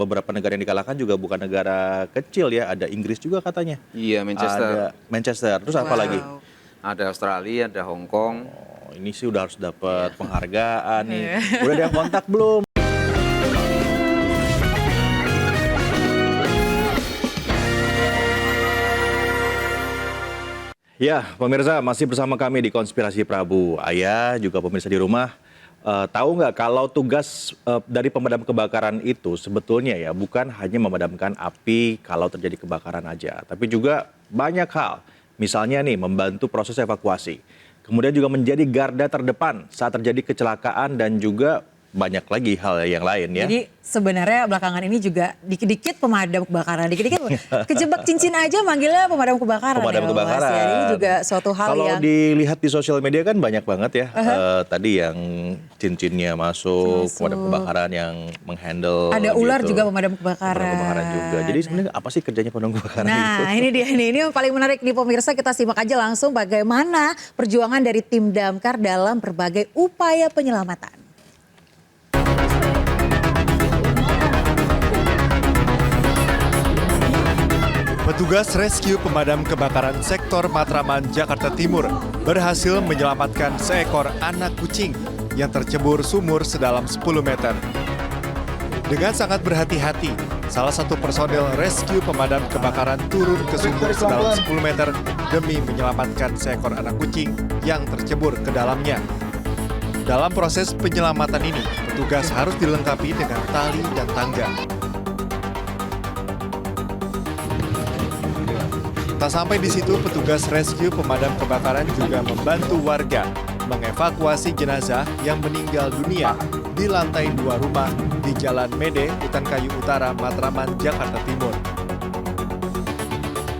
beberapa negara yang dikalahkan juga bukan negara kecil ya. Ada Inggris juga katanya. Iya, Manchester. Ada Manchester. Terus apa lagi? Ada Australia, ada Hong Kong. Oh, ini sih udah harus dapat penghargaan nih. Udah ada yang kontak belum? Ya, pemirsa masih bersama kami di Konspirasi Prabu. Ayah juga pemirsa di rumah, tahu nggak kalau tugas dari pemadam kebakaran itu sebetulnya ya bukan hanya memadamkan api kalau terjadi kebakaran aja, tapi juga banyak hal. Misalnya nih membantu proses evakuasi, kemudian juga menjadi garda terdepan saat terjadi kecelakaan dan juga banyak lagi hal yang lain ya. Jadi sebenarnya belakangan ini juga dikit-dikit pemadam kebakaran, dikit-dikit kejebak cincin aja manggilnya pemadam kebakaran. Pemadam kebakaran. Ya, ini juga suatu hal kalau yang dilihat di sosial media kan banyak banget ya. Tadi yang cincinnya masuk, pemadam kebakaran yang menghandle. Ada ular gitu. juga pemadam kebakaran. Pemadam kebakaran juga. Jadi sebenarnya apa sih kerjanya pemadam kebakaran itu? Nah ini dia nih, ini yang paling menarik nih pemirsa, kita simak aja langsung bagaimana perjuangan dari tim damkar dalam berbagai upaya penyelamatan. Petugas rescue pemadam kebakaran sektor Matraman, Jakarta Timur berhasil menyelamatkan seekor anak kucing yang tercebur sumur sedalam 10 meter. Dengan sangat berhati-hati, salah satu personel rescue pemadam kebakaran turun ke sumur sedalam 10 meter demi menyelamatkan seekor anak kucing yang tercebur ke dalamnya. Dalam proses penyelamatan ini, petugas harus dilengkapi dengan tali dan tangga. Tak sampai di situ, petugas rescue pemadam kebakaran juga membantu warga mengevakuasi jenazah yang meninggal dunia di lantai 2 rumah di Jalan Mede, Utan Kayu Utara, Matraman, Jakarta Timur.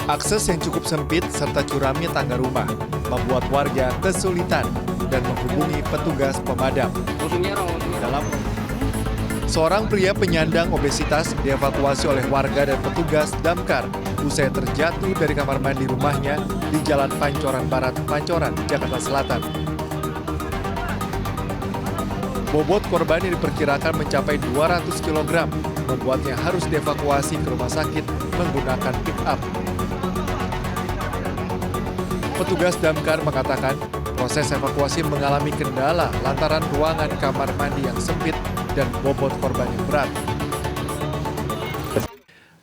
Akses yang cukup sempit serta curamnya tangga rumah membuat warga kesulitan dan menghubungi petugas pemadam. Dalam seorang pria penyandang obesitas dievakuasi oleh warga dan petugas damkar usai terjatuh dari kamar mandi rumahnya di Jalan Pancoran Barat, Pancoran, Jakarta Selatan. Bobot korban yang diperkirakan mencapai 200 kg membuatnya harus dievakuasi ke rumah sakit menggunakan pick-up. Petugas damkar mengatakan proses evakuasi mengalami kendala lantaran ruangan kamar mandi yang sempit dan bobot korban yang berat.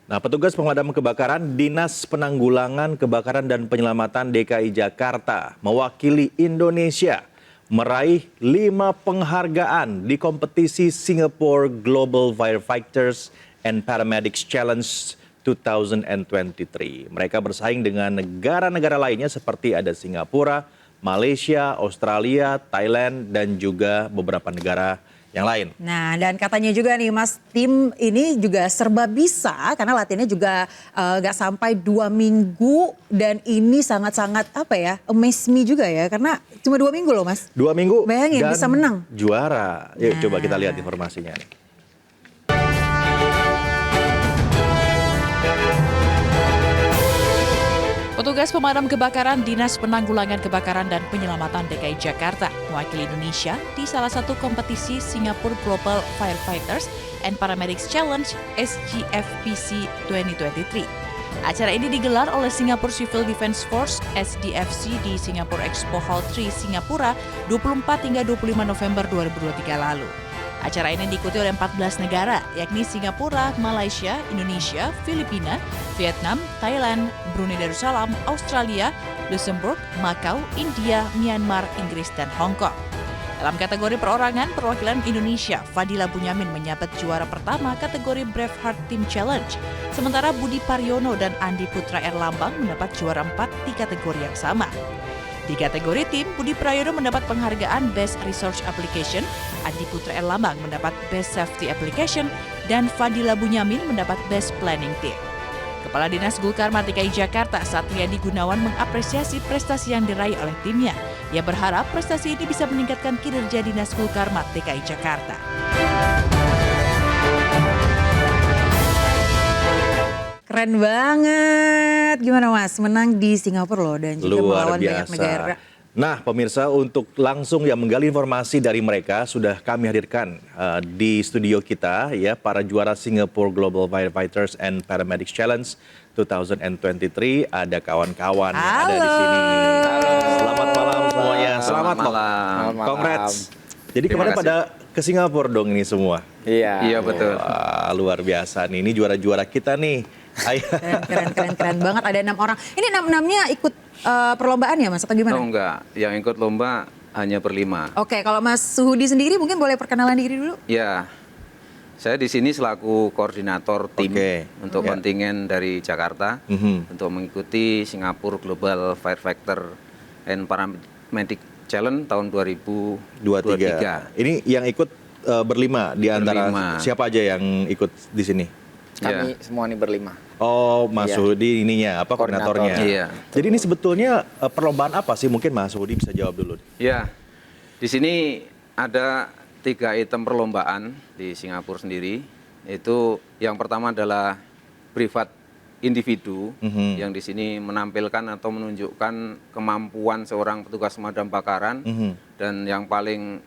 Nah, petugas pemadam kebakaran Dinas Penanggulangan Kebakaran dan Penyelamatan DKI Jakarta mewakili Indonesia meraih 5 penghargaan di kompetisi Singapore Global Firefighters and Paramedics Challenge 2023. Mereka bersaing dengan negara-negara lainnya seperti ada Singapura, Malaysia, Australia, Thailand, dan juga beberapa negara yang lain. Nah, dan katanya juga nih Mas, tim ini juga serba bisa karena latihannya juga gak sampai 2 minggu dan ini sangat-sangat apa ya, amaze me juga ya karena cuma 2 minggu loh Mas. 2 minggu bayangin dan bisa menang. Juara. Yuk coba kita lihat informasinya nih. Petugas pemadam kebakaran Dinas Penanggulangan Kebakaran dan Penyelamatan DKI Jakarta mewakili Indonesia di salah satu kompetisi Singapore Global Firefighters and Paramedics Challenge SGFPC 2023. Acara ini digelar oleh Singapore Civil Defense Force SDFC di Singapore Expo Hall 3 Singapura 24 hingga 25 November 2023 lalu. Acara ini diikuti oleh 14 negara, yakni Singapura, Malaysia, Indonesia, Filipina, Vietnam, Thailand, Brunei Darussalam, Australia, Luxembourg, Macau, India, Myanmar, Inggris, dan Hong Kong. Dalam kategori perorangan, perwakilan Indonesia, Fadila Bunyamin menyabet juara pertama kategori Braveheart Team Challenge. Sementara Budi Paryono dan Andi Putra Erlambang mendapat juara 4 di kategori yang sama. Di kategori tim, Budi Prayono mendapat penghargaan Best Research Application, Andi Putra Erlambang mendapat Best Safety Application, dan Fadila Bunyamin mendapat Best Planning Team. Kepala Dinas Gulkarmat DKI Jakarta, Satriadi Gunawan, mengapresiasi prestasi yang diraih oleh timnya. Ia berharap prestasi ini bisa meningkatkan kinerja Dinas Gulkarmat DKI Jakarta. Keren banget. Gimana Mas, menang di Singapura loh dan juga Luar melawan biasa. banyak negara. Nah, pemirsa, untuk langsung yang menggali informasi dari mereka sudah kami hadirkan di studio kita ya para juara Singapore Global Firefighters and Paramedics Challenge 2023. Ada kawan-kawan yang ada di sini. Selamat malam semuanya. Selamat loh. malam. Congrats. Jadi Terima kemarin kasih. pada ke Singapura dong ini semua. Iya betul. Wah, luar biasa nih. Ini juara-juara kita nih. Ayo. Keren banget. Ada 6 orang. Ini 6-6-nya ikut perlombaan ya Mas atau gimana? Oh enggak, yang ikut lomba hanya berlima. Oke, kalau Mas Suhudi sendiri mungkin boleh perkenalan diri dulu. Ya, saya di sini selaku koordinator tim Oke. untuk Ya. kontingen dari Jakarta untuk mengikuti Singapore Global Firefighter and Paramedic Challenge tahun 2023. Ini yang ikut berlima di antara Berlima. siapa aja yang ikut di sini? Kami semua ini berlima. Oh, Mas Iya. Sudi ininya apa Koordinator. koordinatornya? Iya. Jadi ini sebetulnya perlombaan apa sih? Mungkin Mas Sudi bisa jawab dulu. Ya, di sini ada 3 item perlombaan di Singapura sendiri. Itu yang pertama adalah privat individu yang di sini menampilkan atau menunjukkan kemampuan seorang petugas pemadam kebakaran dan yang paling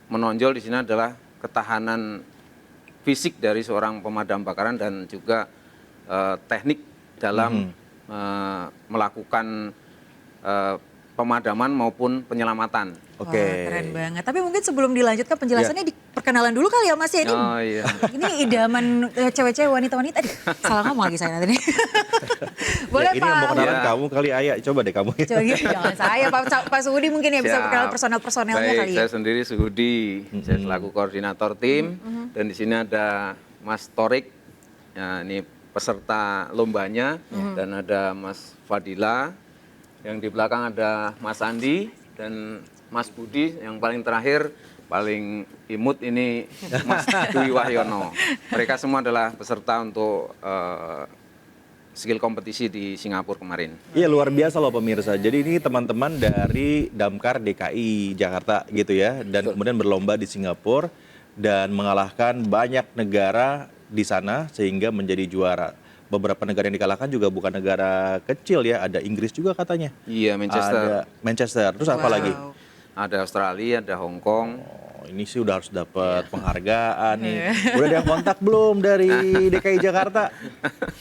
menonjol di sini adalah ketahanan fisik dari seorang pemadam kebakaran dan juga teknik dalam melakukan pemadaman maupun penyelamatan. Oke. Wah, keren banget. Tapi mungkin sebelum dilanjutkan penjelasannya di perkenalan dulu kali ya Mas ya. Ini, Oh iya. ini idaman cewek-cewek wanita-wanita. Aduh, salah ngomong lagi saya nanti nih. Boleh Ya, ini Pak. yang mau kenalan Ya. kamu kali Ayah. Coba deh kamu. Coba gitu, jangan saya Pak Suhudi mungkin ya bisa Siap. perkenalan personel-personelnya Baik, kali ya. saya sendiri Suhudi, saya selaku koordinator tim, dan di sini ada Mas Torik, ya, ini peserta lombanya, dan ada Mas Fadila, yang di belakang ada Mas Andi dan Mas Budi, yang paling terakhir paling imut ini Mas Dwi Wahyono. Mereka semua adalah peserta untuk skill kompetisi di Singapura kemarin. Iya, luar biasa loh pemirsa. Jadi ini teman-teman dari Damkar DKI Jakarta gitu ya. Dan kemudian berlomba di Singapura dan mengalahkan banyak negara di sana sehingga menjadi juara. Beberapa negara yang dikalahkan juga bukan negara kecil ya. Ada Inggris juga katanya. Iya, Manchester. Ada Manchester. Terus apa Wow. lagi? Ada Australia, ada Hong Kong. Oh, ini sih udah harus dapat penghargaan nih. Udah ada yang kontak belum dari DKI Jakarta?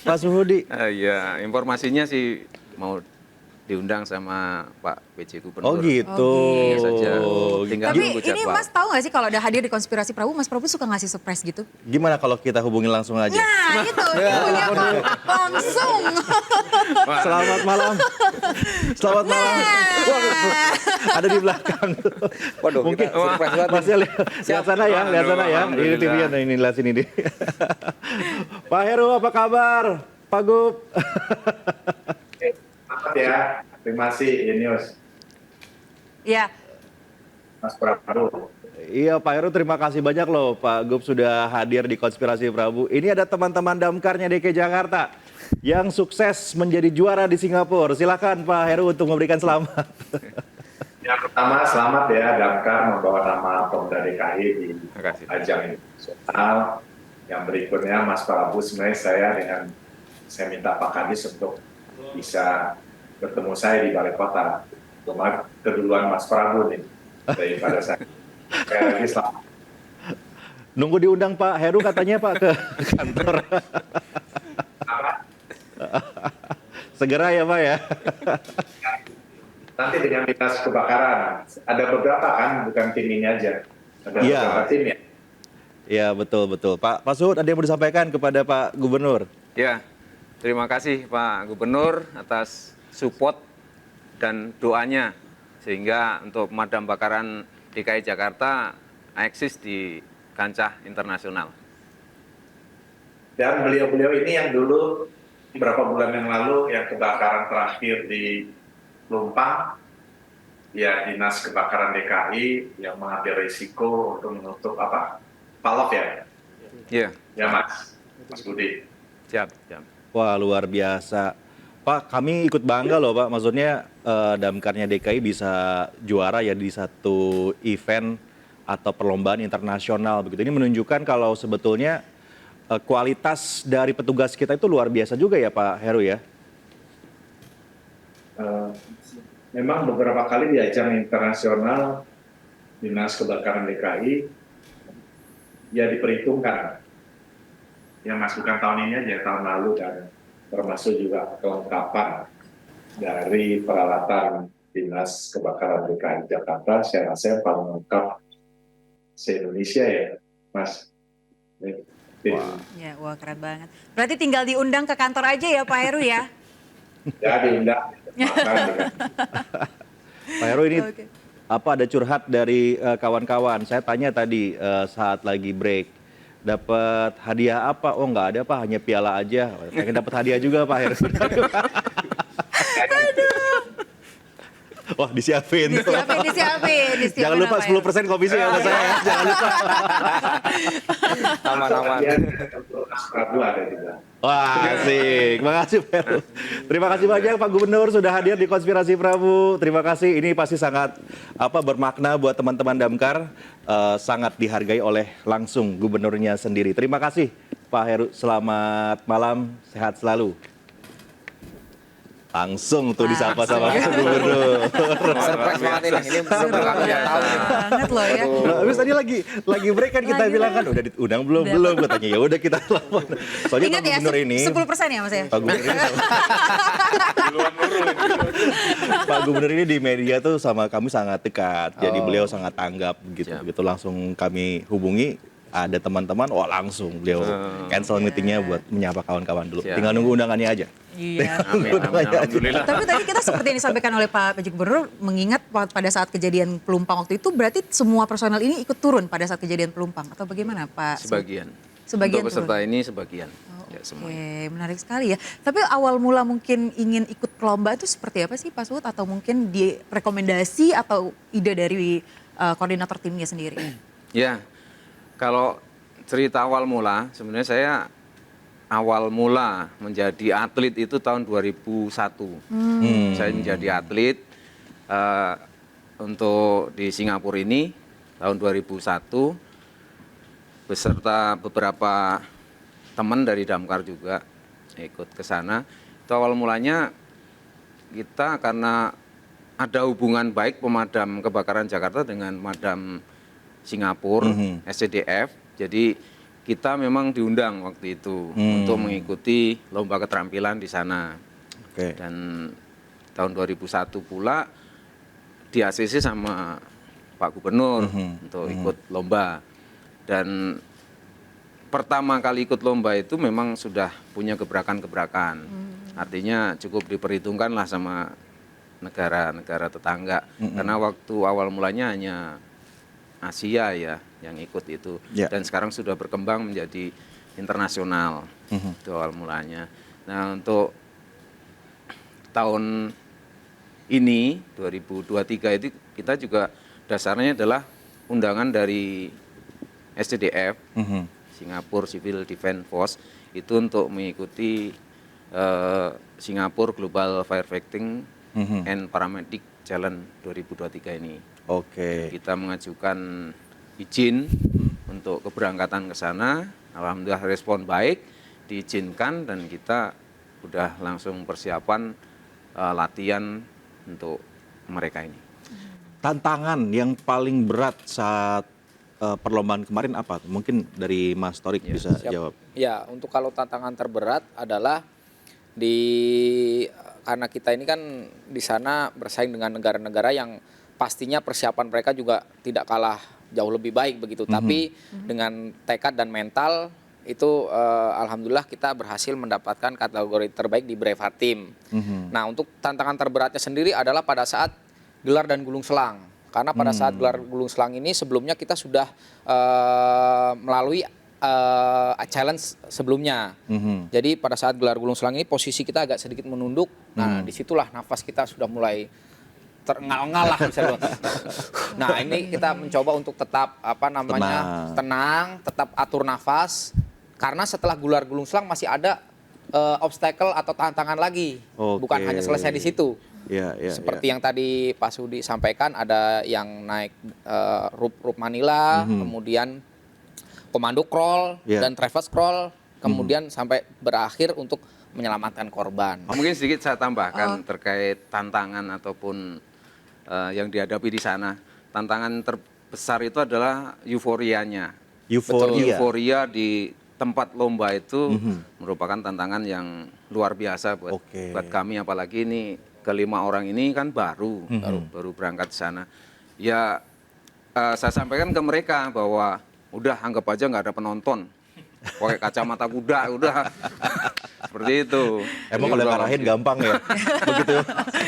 Pak Suhudi. Iya, informasinya sih mau diundang sama Pak PJ Gubernur. Oh gitu. Iya saja. Tinggal Tapi nunggu ini jadwal. Mas tahu nggak sih kalau udah hadir di Konspirasi Prabu, Mas Prabu suka ngasih surprise gitu? Gimana kalau kita hubungi langsung aja? Nah itu, dia punya kontak langsung. Selamat malam. Selamat malam. Wah, ada di belakang. Waduh, Mungkin kita surprise banget. Masnya lihat sana ya, lihat sana ya. Ini Alhamdulillah. TV-nya, nah, ini lihat sini nih. Pak Heru, apa kabar? Pak Gub. Selamat ya, terima kasih Inius, Ya, Mas Prabu. Iya Pak Heru, terima kasih banyak loh Pak Gub sudah hadir di Konspirasi Prabu. Ini ada teman-teman damkarnya DKI Jakarta yang sukses menjadi juara di Singapura. Silakan Pak Heru untuk memberikan selamat. Yang pertama, selamat ya Damkar membawa nama Pemda DKI di Terima kasih. ajang internasional. Yang berikutnya Mas Prabu, sebenarnya saya minta Pak Kadis untuk bisa bertemu saya di Balai Kota. Cuma keduluan Mas Prabu nih daripada saya. Sekali lagi selamat. Nunggu diundang Pak Heru katanya Pak ke kantor. Segera ya Pak ya. Nanti dengan dinas kebakaran, ada beberapa kan, bukan tim ini aja. Ada Iya. beberapa tim ya. Iya betul. Pak Suhud, ada yang mau disampaikan kepada Pak Gubernur? Ya, terima kasih Pak Gubernur atas support dan doanya sehingga untuk pemadam kebakaran DKI Jakarta eksis di kancah internasional. Dan beliau-beliau ini yang dulu beberapa bulan yang lalu yang kebakaran terakhir di Lumpang, ya Dinas Kebakaran DKI yang mengambil risiko untuk menutup palok ya, Ya, ya Mas Budi. siap. Wah luar biasa. Pak, kami ikut bangga loh Pak. Maksudnya damkarnya DKI bisa juara ya di satu event atau perlombaan internasional begitu. Ini menunjukkan kalau sebetulnya kualitas dari petugas kita itu luar biasa juga ya Pak Heru ya. memang beberapa kali di ajang internasional Dinas Kebakaran DKI ya diperhitungkan. Yang Mas bukan tahun ini aja, tahun lalu dan termasuk juga kelengkapan dari peralatan Dinas Kebakaran DKI Jakarta, saya rasa yang paling lengkap se-Indonesia ya, Mas. Ya, wah keren banget. Berarti tinggal diundang ke kantor aja ya Pak Heru ya? Ya diundang. Pak Heru ini Oke. apa ada curhat dari kawan-kawan? Saya tanya tadi saat lagi break, dapat hadiah apa? Oh nggak ada Pak, hanya piala aja. Pengen dapat hadiah juga Pak Heru. Wah disiapin. Disiapin. Jangan lupa apa ya? 10% komisi ya Mas saya. Ya. Jangan lupa. Aman-aman. Mas Prabu ada juga. Wah, asik. Makasih Pak Heru. Terima kasih banyak Pak Gubernur sudah hadir di Konspirasi Prabu. Terima kasih. Ini pasti sangat bermakna buat teman-teman Damkar. Sangat dihargai oleh langsung gubernurnya sendiri. Terima kasih Pak Heru. Selamat malam, sehat selalu. Langsung tuh disapa sama gubernur. Surprise banget ini belum pernah kami tahu nih. Banget loh ya. Nah, habis tadi lagi break kan kita Lagi bilang kan udah diundang belum? Gue tanya ya udah kita telepon. Soalnya Ingat Pak ya, Gubernur ini 10% ya Mas ya? Pak Gubernur ini di media tuh sama kami sangat dekat. Jadi beliau sangat tanggap gitu. Gitu langsung kami hubungi ada teman-teman, langsung beliau cancel meetingnya buat menyapa kawan-kawan dulu. Tinggal nunggu undangannya aja. Iya. Amin, alhamdulillah. Tapi tadi kita seperti yang disampaikan oleh Pak PJ Gubernur, mengingat pada saat kejadian Pelumpang waktu itu, berarti semua personel ini ikut turun pada saat kejadian Pelumpang atau bagaimana Pak? Sebagian. Sebagian Untuk peserta turun. ini sebagian. Ya, semuanya. Oke, menarik sekali ya. Tapi awal mula mungkin ingin ikut lomba itu seperti apa sih Pak Suhut? Atau mungkin di rekomendasi atau ide dari koordinator timnya sendiri? Ya, kalau cerita awal mula, sebenarnya saya awal mula menjadi atlet itu tahun 2001. Saya menjadi atlet untuk di Singapura ini tahun 2001 beserta beberapa teman dari Damkar juga ikut ke sana. Itu awal mulanya kita karena ada hubungan baik pemadam kebakaran Jakarta dengan pemadam Singapura, SCDF. Jadi kita memang diundang waktu itu untuk mengikuti lomba keterampilan di sana. Oke. Dan tahun 2001 pula di ACC sama Pak Gubernur untuk ikut lomba. Dan pertama kali ikut lomba itu memang sudah punya gebrakan-gebrakan. Artinya cukup diperhitungkan lah sama negara-negara tetangga. Karena waktu awal mulanya hanya Asia ya yang ikut itu. Dan sekarang sudah berkembang menjadi internasional. Itu awal mulanya. Nah untuk tahun ini 2023 itu kita juga dasarnya adalah undangan dari SCDF, Singapore Civil Defense Force, itu untuk mengikuti Singapore Global Firefighting and Paramedic Challenge 2023 ini. Oke. Kita mengajukan izin untuk keberangkatan ke sana, alhamdulillah respon baik, diizinkan dan kita udah langsung persiapan latihan untuk mereka ini. Tantangan yang paling berat saat perlombaan kemarin apa? Mungkin dari Mas Torik bisa jawab. Ya, untuk kalau tantangan terberat adalah karena kita ini kan di sana bersaing dengan negara-negara yang pastinya persiapan mereka juga tidak kalah jauh lebih baik begitu. Tapi dengan tekad dan mental itu alhamdulillah kita berhasil mendapatkan kategori terbaik di Braveheart Team. Nah, untuk tantangan terberatnya sendiri adalah pada saat gelar dan gulung selang. Karena pada saat gelar gulung selang ini sebelumnya kita sudah melalui challenge sebelumnya. Jadi pada saat gelar gulung selang ini posisi kita agak sedikit menunduk. Nah, disitulah nafas kita sudah mulai terengal-engal lah bisa bilang. Nah, ini kita mencoba untuk tetap tenang, tetap atur nafas. Karena setelah gelar gulung selang masih ada obstacle atau tantangan lagi. Bukan hanya selesai di situ. Seperti yang tadi Pak Sudi sampaikan, ada yang naik rope Manila, kemudian komando crawl dan traverse crawl, kemudian sampai berakhir untuk menyelamatkan korban. Mungkin sedikit saya tambahkan terkait tantangan ataupun yang dihadapi di sana. Tantangan terbesar itu adalah euforianya. Euforia di tempat lomba itu merupakan tantangan yang luar biasa buat kami, apalagi ini kelima orang ini kan baru berangkat di sana. Ya saya sampaikan ke mereka bahwa udah anggap aja nggak ada penonton, pakai kacamata kuda, udah seperti itu. Emang kalau ngarahin gampang ya, begitu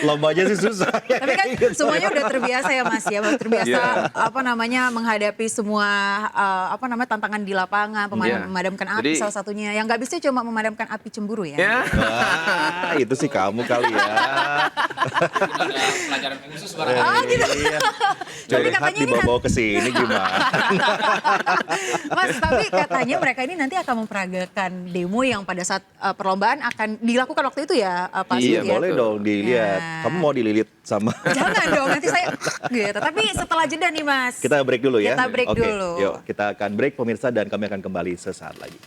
lombanya sih susah. Tapi kan semuanya udah terbiasa ya Mas ya, terbiasa menghadapi semua tantangan di lapangan, memadamkan api salah satunya. Yang nggak bisa cuma memadamkan api cemburu ya. Wah, itu sih kamu kali ya. Pelajaran khusus Gitu. Iya. Tapi Curhat katanya ini dibawa ke sini gimana? Mas, tapi katanya mereka ini nanti akan memperagakan demo yang pada saat perlombaan akan dilakukan waktu itu ya, Pak Iya, Sud, ya? boleh dong dilihat. Ya. Kamu mau dililit sama? Jangan dong, nanti saya gitu. Tapi setelah jeda nih Mas. Kita break dulu ya. Kita break Oke, dulu. yuk kita akan break pemirsa dan kami akan kembali sesaat lagi.